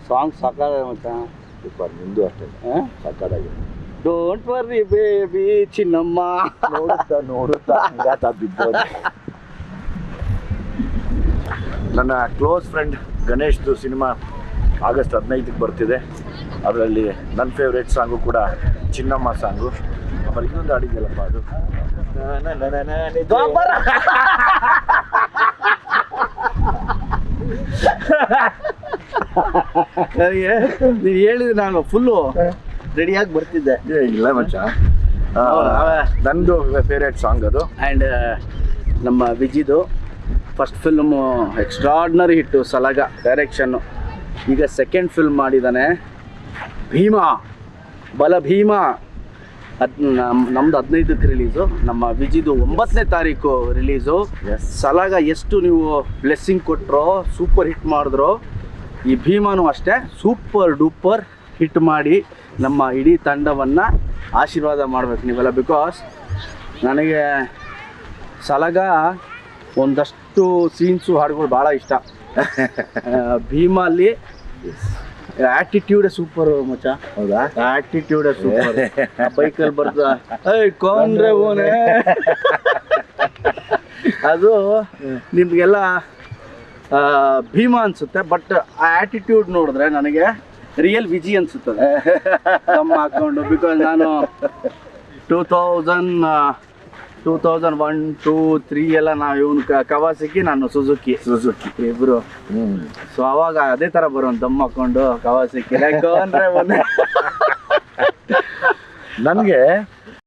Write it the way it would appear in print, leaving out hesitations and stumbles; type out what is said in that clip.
Song ಸಾಕಾಗಿದೆ ಮಚ್ಚ. Super. ನಿಂದು ಅಷ್ಟೇ ಸಾಕಾಗಿದೆ. ಡೋಂಟ್ ವರ್ರಿ ಬೇಬಿ ಚಿನ್ನಮ್ಮ. ನೋಡುತ್ತಾ ಹಂಗಾತ ಬಿದ್ದೋದು. ನನ್ನ ಕ್ಲೋಸ್ ಫ್ರೆಂಡ್ ಗಣೇಶ್ದು ಸಿನಿಮಾ ಆಗಸ್ಟ್ 15ಕ್ಕೆ ಬರ್ತಿದೆ. ಅದರಲ್ಲಿ ನನ್ನ ಫೇವ್ರೇಟ್ ಸಾಂಗು ಕೂಡ ಚಿನ್ನಮ್ಮ ಸಾಂಗು. ಆಮೇಲೆ ಇನ್ನೊಂದು ಹಾಡಿದೆಯಲ್ಲಪ್ಪ ಅದು ನನಗೆ ನೀನು ಹೇಳಿದ್ರೆ ನಾನು ಫುಲ್ಲು ರೆಡಿಯಾಗಿ ಬರ್ತಿದ್ದೆ. ಇಲ್ಲ ಮಚ್ಚ, ನಂದು ಫೇವ್ರೇಟ್ ಸಾಂಗ್ ಅದು. ಆ್ಯಂಡ್ ನಮ್ಮ ವಿಜಿದು ಫಸ್ಟ್ ಫಿಲ್ಮು ಎಕ್ಸ್ಟ್ರಾರ್ಡ್ನರಿ ಹಿಟ್ಟು ಸಲಗ ಡೈರೆಕ್ಷನ್ನು. ಈಗ ಸೆಕೆಂಡ್ ಫಿಲ್ಮ್ ಮಾಡಿದ್ದಾನೆ ಭೀಮಾ, ಬಲ ಭೀಮಾ. ನಮ್ದು 15ಕ್ಕೆ ರಿಲೀಸು, ನಮ್ಮ ವಿಜಿದು 9ನೇ ತಾರೀಕು ರಿಲೀಸು. ಸಲಗ ಎಷ್ಟು ನೀವು ಬ್ಲೆಸ್ಸಿಂಗ್ ಕೊಟ್ಟರೋ, ಸೂಪರ್ ಹಿಟ್ ಮಾಡಿದ್ರು, ಈ ಭೀಮಾನು ಅಷ್ಟೇ ಸೂಪರ್ ಡೂಪರ್ ಹಿಟ್ ಮಾಡಿ ನಮ್ಮ ಇಡೀ ತಂಡವನ್ನು ಆಶೀರ್ವಾದ ಮಾಡಬೇಕು ನೀವೆಲ್ಲ. ಬಿಕಾಸ್ ನನಗೆ ಸಲಗ ಒಂದಷ್ಟು ಸೀನ್ಸು ಹಾಡುಗಳು ಭಾಳ ಇಷ್ಟ. ಭೀಮಲ್ಲಿ ಆ್ಯಟಿಟ್ಯೂಡೇ ಸೂಪರ್ ಮಚ್ಚ. ಹೌದಾ? ಆ್ಯಟಿಟ್ಯೂಡೇ ಸೂಪರ್. ಬೈಕಲ್ಲಿ ಬರ್ತಾ ಕೊಂಡ್ರೆ ಓನೇ ಅದು ನಿಮಗೆಲ್ಲ ಭೀಮಾ ಅನಿಸುತ್ತೆ. ಬಟ್ ಆ ಆ್ಯಟಿಟ್ಯೂಡ್ ನೋಡಿದ್ರೆ ನನಗೆ ರಿಯಲ್ ವಿಜಿ ಅನಿಸುತ್ತದೆ ನಮ್ಮ ಹಾಕ್ಕೊಂಡು. ಬಿಕಾಸ್ ನಾನು 2001, 2, 3 ಎಲ್ಲ ನಾವು ಇವನು ಕವಾಸಕಿ, ನಾನು ಸುಜುಕಿ ಇಬ್ರು. ಸೊ ಅವಾಗ ಅದೇ ಥರ ಬರೋನು ದಮ್ ಹಾಕೊಂಡು ಕವಾಸಕಿ. ನನಗೆ